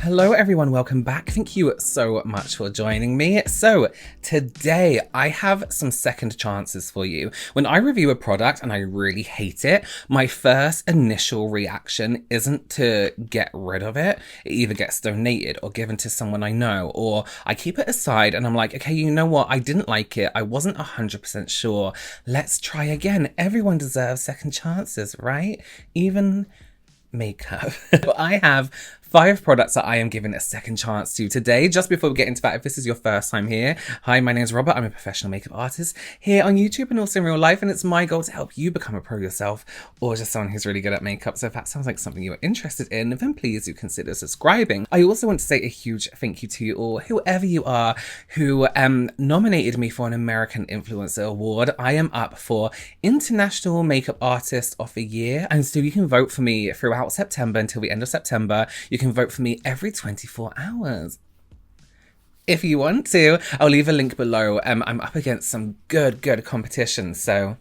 Hello everyone, welcome back. Thank you so much for joining me. So today I have some second chances for you. When I review a product and I really hate it, my first initial reaction isn't to get rid of it. It either gets donated or given to someone I know, or I keep it aside and I'm like, okay, you know what? I didn't like it. I wasn't 100% sure. Let's try again. Everyone deserves second chances, right? Even makeup. I have 5 products that I am giving a second chance to today. Just before we get into that, if this is your first time here, hi, my name is Robert. I'm a professional makeup artist here on YouTube and also in real life, and it's my goal to help you become a pro yourself or just someone who's really good at makeup. So if that sounds like something you're interested in, then please do consider subscribing. I also want to say a huge thank you to you all, whoever you are, who nominated me for an American Influencer Award. I am up for International Makeup Artist of the Year, and so you can vote for me throughout September until the end of September. You can vote for me every 24 hours. If you want to, I'll leave a link below. I'm up against some good competition, so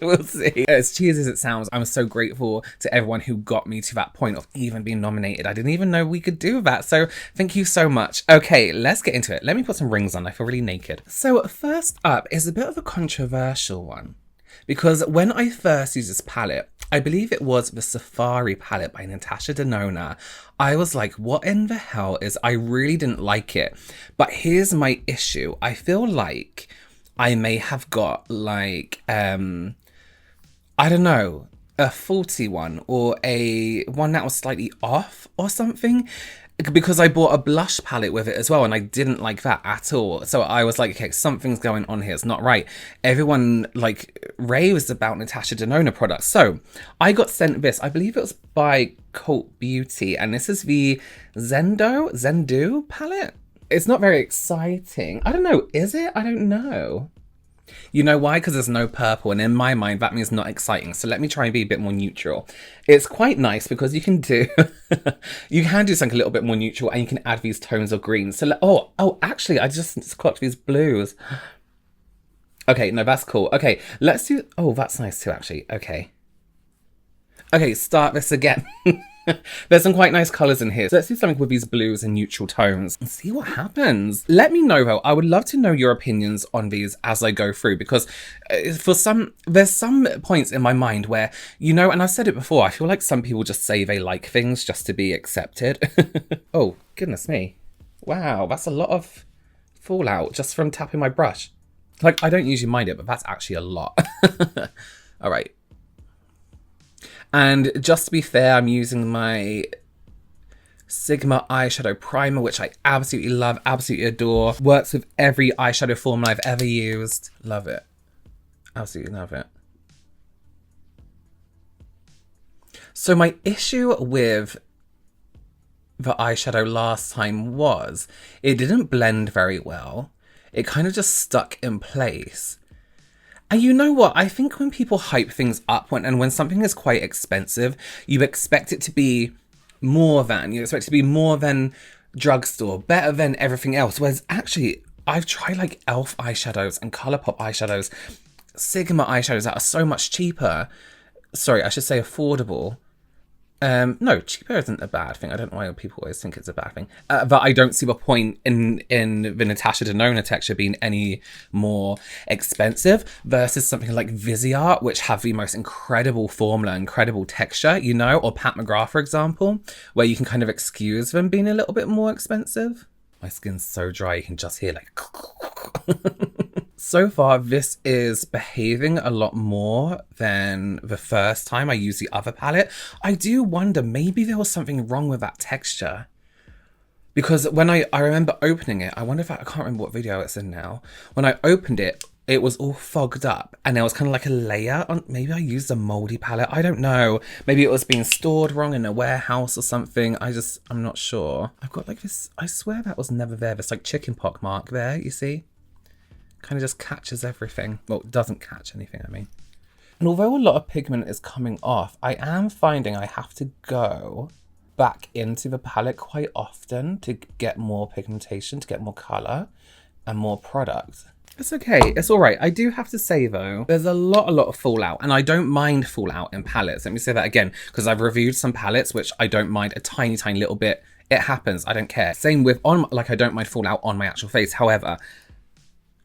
we'll see. As cheesy as it sounds, I'm so grateful to everyone who got me to that point of even being nominated. I didn't even know we could do that, so thank you so much. Okay, let's get into it. Let me put some rings on. I feel really naked. So first up is a bit of a controversial one, because when I first used this palette, I believe it was the Safari palette by Natasha Denona, I was like, what in the hell is... I really didn't like it. But here's my issue. I feel like I may have got like, I don't know, a faulty one or a one that was slightly off or something. Because I bought a blush palette with it as well, and I didn't like that at all. So I was like, okay, something's going on here. It's not right. Everyone like raves about Natasha Denona products. So I got sent this. I believe it was by Cult Beauty, and this is the Zendo palette. It's not very exciting. I don't know. Is it? I don't know. You know why? Because there's no purple, and in my mind that means not exciting. So let me try and be a bit more neutral. It's quite nice because you can do you can do something a little bit more neutral, and you can add these tones of green. So oh actually I just clocked these blues. Okay, no, that's cool. Okay, let's do... oh, that's nice too, actually. Okay, start this again. There's some quite nice colours in here. So let's do something with these blues and neutral tones and see what happens. Let me know though. I would love to know your opinions on these as I go through, because there's some points in my mind where, you know, and I've said it before, I feel like some people just say they like things just to be accepted. Oh, goodness me. Wow, that's a lot of fallout just from tapping my brush. Like, I don't usually mind it, but that's actually a lot. All right. And just to be fair, I'm using my Sigma eyeshadow primer, which I absolutely love, absolutely adore. Works with every eyeshadow formula I've ever used. Love it. Absolutely love it. So my issue with the eyeshadow last time was it didn't blend very well. It kind of just stuck in place. And you know what? I think when people hype things up, when something is quite expensive, you expect it to be more than. You expect it to be more than drugstore, better than everything else. Whereas actually, I've tried like e.l.f. eyeshadows and Colourpop eyeshadows, Sigma eyeshadows that are so much cheaper. Sorry, I should say affordable. No, cheaper isn't a bad thing. I don't know why people always think it's a bad thing. But I don't see the point in the Natasha Denona texture being any more expensive versus something like Viseart, which have the most incredible formula, incredible texture, you know, or Pat McGrath, for example, where you can kind of excuse them being a little bit more expensive. My skin's so dry, you can just hear like... So far, this is behaving a lot more than the first time I used the other palette. I do wonder, maybe there was something wrong with that texture. Because when I remember opening it, I wonder if I can't remember what video it's in now. When I opened it, it was all fogged up and there was kind of like a layer on. Maybe I used a moldy palette. I don't know. Maybe it was being stored wrong in a warehouse or something. I'm not sure. I've got like this, I swear that was never there. This like chicken pox mark there, you see? Kind of just catches everything. Well, it doesn't catch anything, I mean. And although a lot of pigment is coming off, I am finding I have to go back into the palette quite often to get more pigmentation, to get more colour and more product. It's okay, it's all right. I do have to say though, there's a lot of fallout, and I don't mind fallout in palettes. Let me say that again, because I've reviewed some palettes which I don't mind a tiny little bit It happens. I don't care. Same with like, I don't mind fallout on my actual face. However,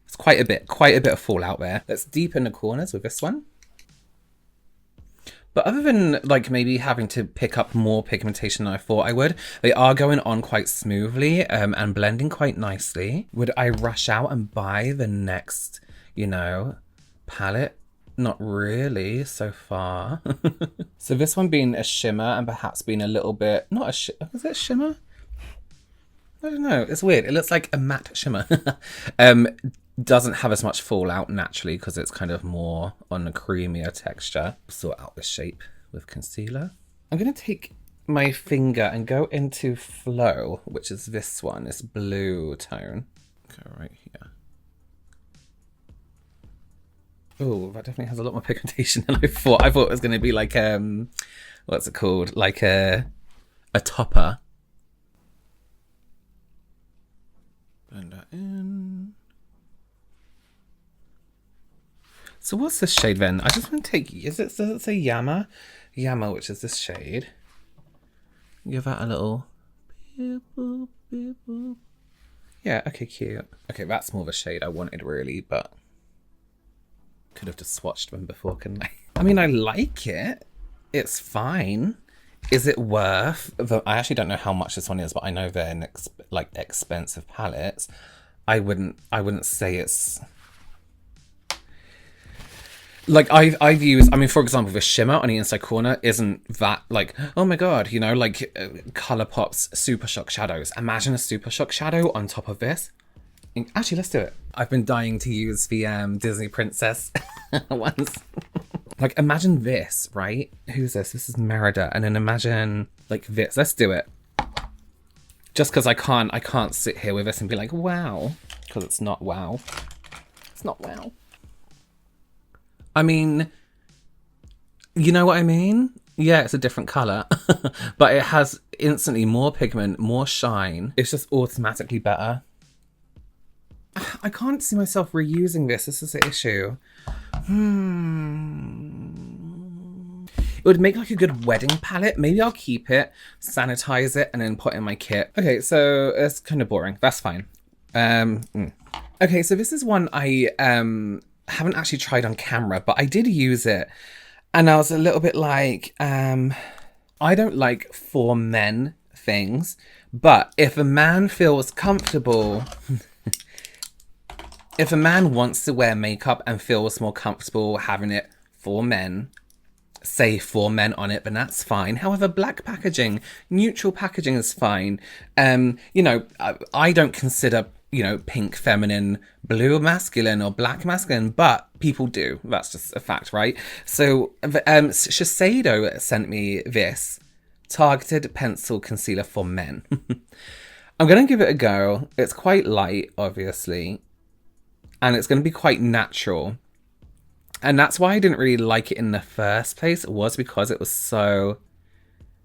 it's quite a bit of fallout there. Let's deepen the corners with this one. But other than like maybe having to pick up more pigmentation than I thought I would, they are going on quite smoothly and blending quite nicely. Would I rush out and buy the next, you know, palette? Not really so far. So this one being a shimmer and perhaps being a little bit, is it shimmer? I don't know. It's weird. It looks like a matte shimmer. Doesn't have as much fallout naturally because it's kind of more on a creamier texture. Sort out the shape with concealer. I'm going to take my finger and go into Flow, which is this one, this blue tone. Go right here. Oh, that definitely has a lot more pigmentation than I thought. I thought it was going to be like, what's it called? Like a topper. Blend that in. So what's this shade then? I just want to take, does it say Yama? Yama, which is this shade. Give that a little beep, boop, beep, boop. Yeah, okay, cute. Okay, that's more of a shade I wanted really, but could have just swatched them before, couldn't I? I mean, I like it. It's fine. Is it worth I actually don't know how much this one is, but I know they're like expensive palettes. I wouldn't say it's like I've used, I mean, for example, the shimmer on the inside corner isn't that like, oh my god, you know, like Colourpop's Super Shock shadows. Imagine a Super Shock shadow on top of this. Actually, let's do it. I've been dying to use the Disney Princess ones. Like, imagine this, right? Who's this? This is Merida. And then imagine like this. Let's do it. Just because I can't sit here with this and be like, wow. Because it's not wow. It's not wow. I mean, you know what I mean? Yeah, it's a different colour, but it has instantly more pigment, more shine. It's just automatically better. I can't see myself reusing this. This is the issue. It would make like a good wedding palette. Maybe I'll keep it, sanitize it, and then put it in my kit. Okay, so it's kind of boring. That's fine. Okay, so this is one I haven't actually tried on camera, but I did use it. And I was a little bit like, I don't like for men things, but if a man feels comfortable, if a man wants to wear makeup and feels more comfortable having it for men, say for men on it, then that's fine. However, black packaging, neutral packaging is fine. You know, I don't consider, you know, pink feminine, blue masculine, or black masculine, but people do. That's just a fact, right? So Shiseido sent me this targeted pencil concealer for men. I'm going to give it a go. It's quite light, obviously, and it's going to be quite natural. And that's why I didn't really like it in the first place, was because it was so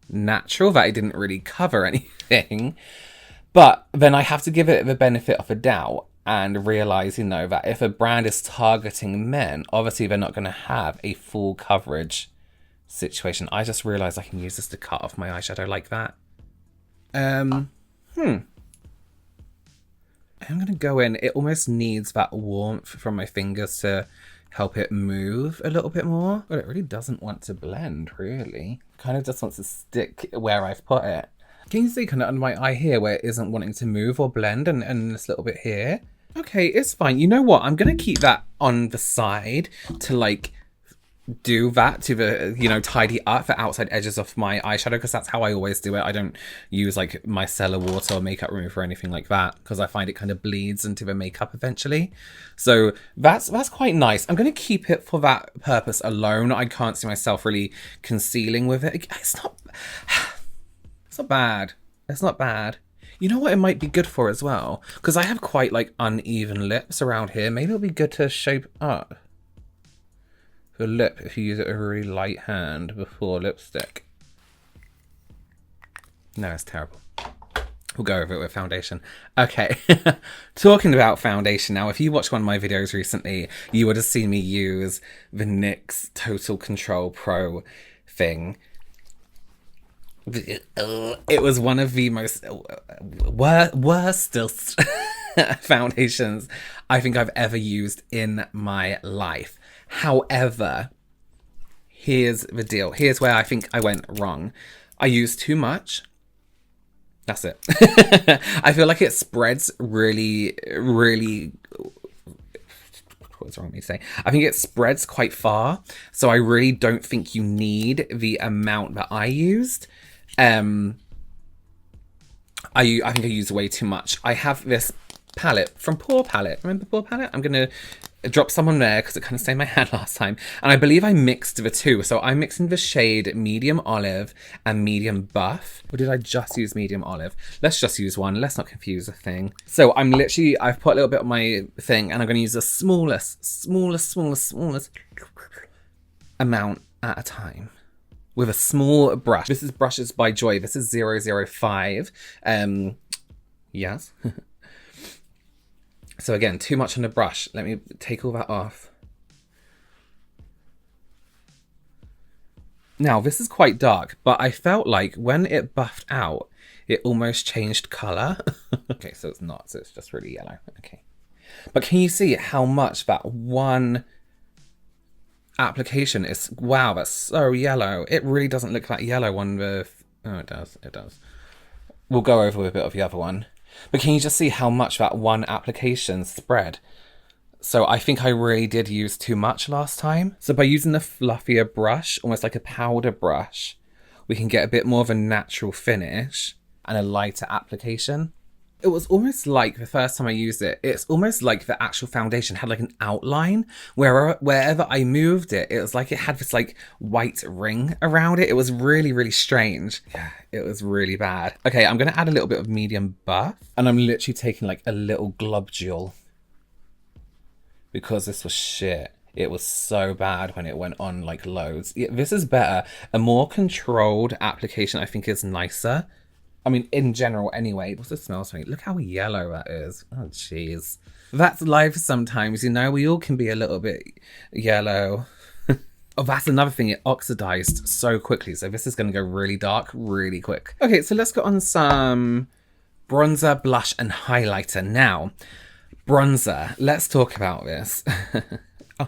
natural that it didn't really cover anything. But then I have to give it the benefit of a doubt and realize, you know, that if a brand is targeting men, obviously they're not going to have a full coverage situation. I just realized I can use this to cut off my eyeshadow like that. I'm going to go in. It almost needs that warmth from my fingers to help it move a little bit more. But it really doesn't want to blend, really. Kind of just wants to stick where I've put it. Can you see kind of under my eye here where it isn't wanting to move or blend, and this little bit here? Okay, it's fine. You know what? I'm going to keep that on the side to like do that to the, you know, tidy up the outside edges of my eyeshadow, because that's how I always do it. I don't use like micellar water or makeup remover or anything like that, because I find it kind of bleeds into the makeup eventually. So that's quite nice. I'm going to keep it for that purpose alone. I can't see myself really concealing with it. It's not bad. It's not bad. You know what it might be good for as well? Because I have quite like uneven lips around here. Maybe it'll be good to shape up the lip if you use it with a really light hand before lipstick. No, it's terrible. We'll go over it with foundation. Okay, talking about foundation now, if you watched one of my videos recently, you would have seen me use the NYX Total Control Pro thing. It was one of the most worstest foundations I think I've ever used in my life. However, here's the deal. Here's where I think I went wrong. I used too much. That's it. I feel like it spreads really, really... What's wrong with me to say? I think it spreads quite far. So I really don't think you need the amount that I used. I think I used way too much. I have this palette from Pore Palette. Remember Pore Palette? I'm going to drop some on there because it kind of stained my hand last time. And I believe I mixed the two. So I'm mixing the shade Medium Olive and Medium Buff. Or did I just use Medium Olive? Let's just use one. Let's not confuse a thing. So I've put a little bit on my thing and I'm going to use the smallest amount at a time with a small brush. This is brushes by Joy. This is 005. Yes. So again, too much on the brush. Let me take all that off. Now, this is quite dark, but I felt like when it buffed out, it almost changed color. Okay, so it's not, so it's just really yellow. Okay. But can you see how much that one application is? Wow, that's so yellow. It really doesn't look like yellow on the... Oh, it does. It does. We'll go over a bit of the other one. But can you just see how much that one application spread? So I think I really did use too much last time. So by using a fluffier brush, almost like a powder brush, we can get a bit more of a natural finish and a lighter application. It was almost like the first time I used it, it's almost like the actual foundation had like an outline wherever I moved it. It was like it had this like white ring around it. It was really, really strange. Yeah, it was really bad. Okay, I'm going to add a little bit of Medium Buff and I'm literally taking like a little globule because this was shit. It was so bad when it went on like loads. Yeah, this is better. A more controlled application I think is nicer. I mean, in general, anyway. Also smells funny. Look how yellow that is. Oh, jeez. That's life sometimes, you know? We all can be a little bit yellow. Oh, that's another thing. It oxidized so quickly. So this is going to go really dark really quick. Okay, so let's go on some bronzer, blush, and highlighter. Now, bronzer. Let's talk about this. Oh.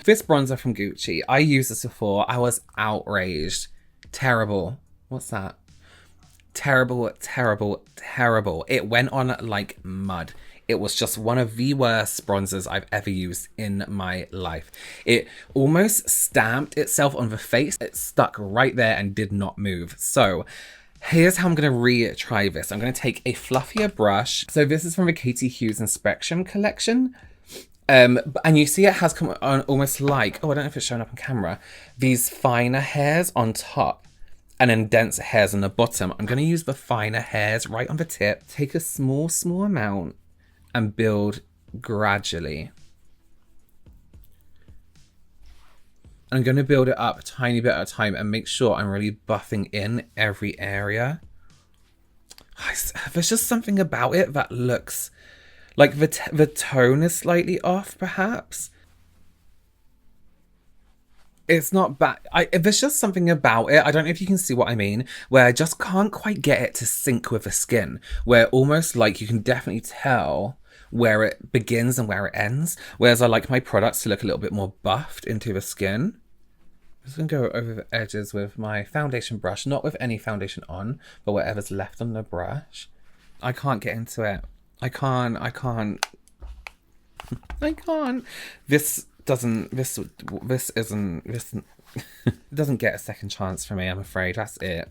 This bronzer from Gucci. I used this before. I was outraged. Terrible. What's that? Terrible, terrible, terrible. It went on like mud. It was just one of the worst bronzers I've ever used in my life. It almost stamped itself on the face. It stuck right there and did not move. So here's how I'm going to retry this. I'm going to take a fluffier brush. So this is from the Katie Hughes Inspection collection. And you see it has come on almost like, oh, I don't know if it's showing up on camera, these finer hairs on top. And then dense hairs on the bottom. I'm going to use the finer hairs right on the tip. Take a small amount and build gradually. I'm going to build it up a tiny bit at a time and make sure I'm really buffing in every area. There's just something about it that looks like the tone is slightly off, perhaps. It's not bad. There's just something about it. I don't know if you can see what I mean, where I just can't quite get it to sync with the skin, where almost like you can definitely tell where it begins and where it ends. Whereas I like my products to look a little bit more buffed into the skin. I'm just going to go over the edges with my foundation brush, not with any foundation on, but whatever's left on the brush. I can't get into it. I can't. This doesn't get a second chance from me, I'm afraid. That's it.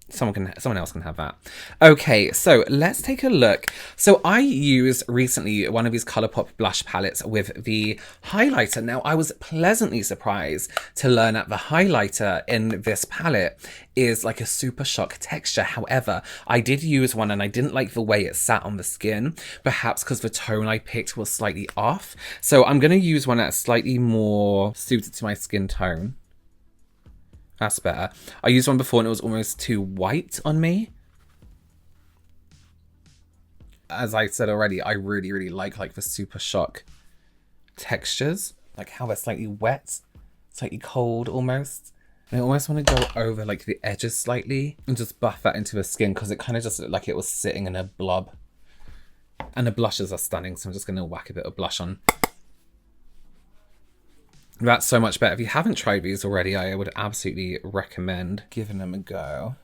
Someone else can have that. Okay, so let's take a look. So I used recently one of these Colourpop blush palettes with the highlighter. Now, I was pleasantly surprised to learn that the highlighter in this palette is like a super shock texture. However, I did use one and I didn't like the way it sat on the skin, perhaps because the tone I picked was slightly off. So I'm going to use one that's slightly more suited to my skin tone. That's better. I used one before and it was almost too white on me. As I said already, I really, really like the super shock textures. Like how they're slightly wet, slightly cold almost. I almost want to go over like the edges slightly and just buff that into the skin because it kind of just looked like it was sitting in a blob. And the blushes are stunning, so I'm just going to whack a bit of blush on. That's so much better. If you haven't tried these already, I would absolutely recommend giving them a go.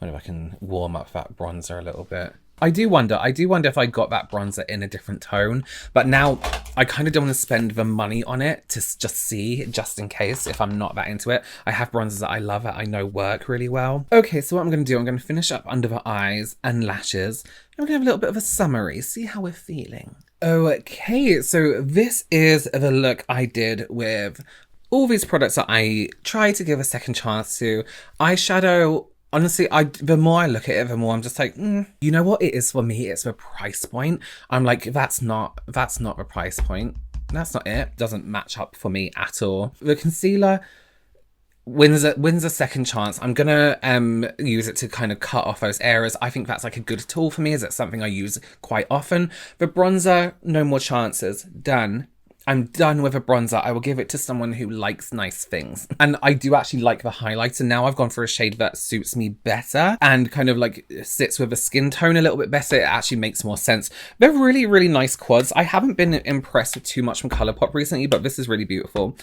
I wonder if I can warm up that bronzer a little bit. I do wonder if I got that bronzer in a different tone, but now I kind of don't want to spend the money on it to just see, just in case, if I'm not that into it. I have bronzers that I love that I know work really well. Okay, so what I'm going to do, I'm going to finish up under the eyes and lashes. I'm going to have a little bit of a summary, see how we're feeling. Okay, so this is the look I did with all these products that I tried to give a second chance to. Eyeshadow, honestly, the more I look at it, the more I'm just like, you know what it is for me? It's the price point. I'm like, that's not the price point. That's not it. Doesn't match up for me at all. The concealer wins a second chance. I'm gonna use it to kind of cut off those areas. I think that's like a good tool for me, as it's something I use quite often. The bronzer, no more chances. Done. I'm done with a bronzer. I will give it to someone who likes nice things. And I do actually like the highlighter now. I've gone for a shade that suits me better and kind of like sits with the skin tone a little bit better. It actually makes more sense. They're really, really nice quads. I haven't been impressed with too much from Colourpop recently, but this is really beautiful.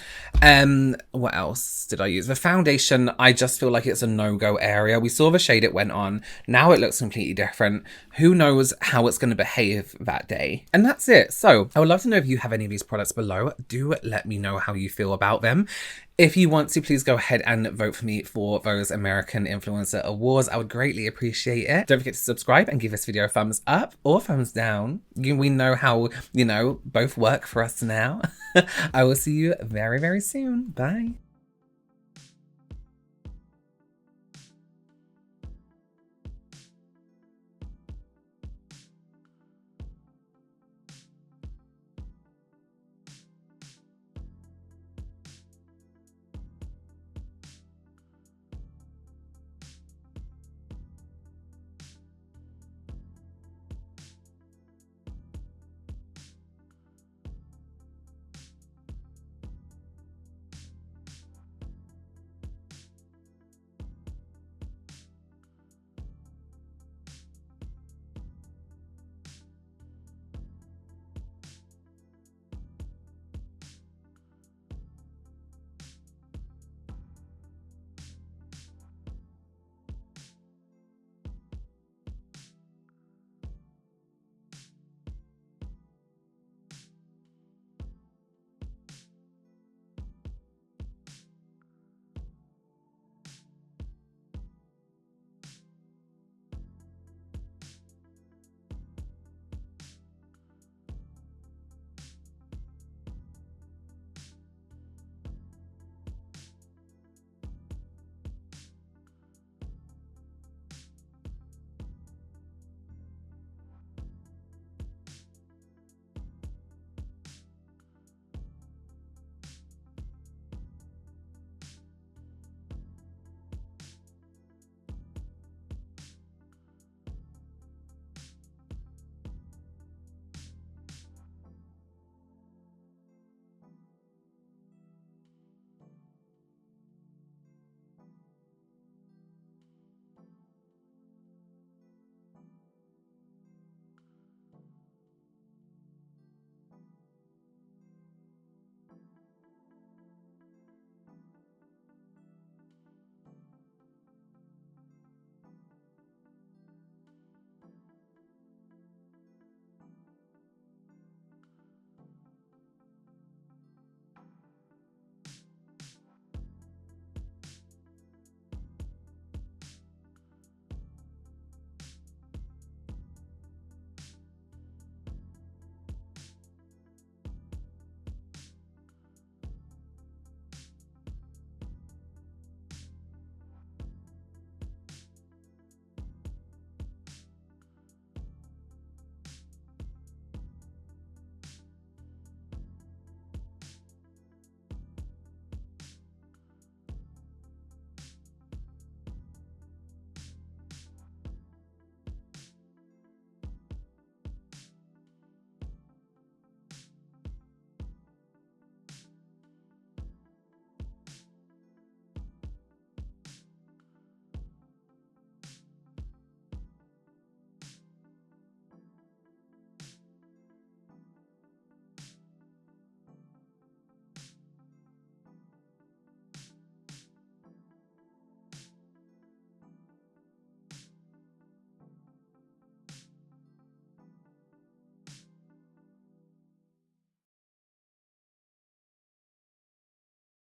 What else did I use? The foundation, I just feel like it's a no-go area. We saw the shade it went on. Now it looks completely different. Who knows how it's going to behave that day? And that's it. So I would love to know if you have any of these products below. Do let me know how you feel about them. If you want to, please go ahead and vote for me for those American Influencer Awards. I would greatly appreciate it. Don't forget to subscribe and give this video a thumbs up or thumbs down. We know how, both work for us now. I will see you very, very soon. Bye.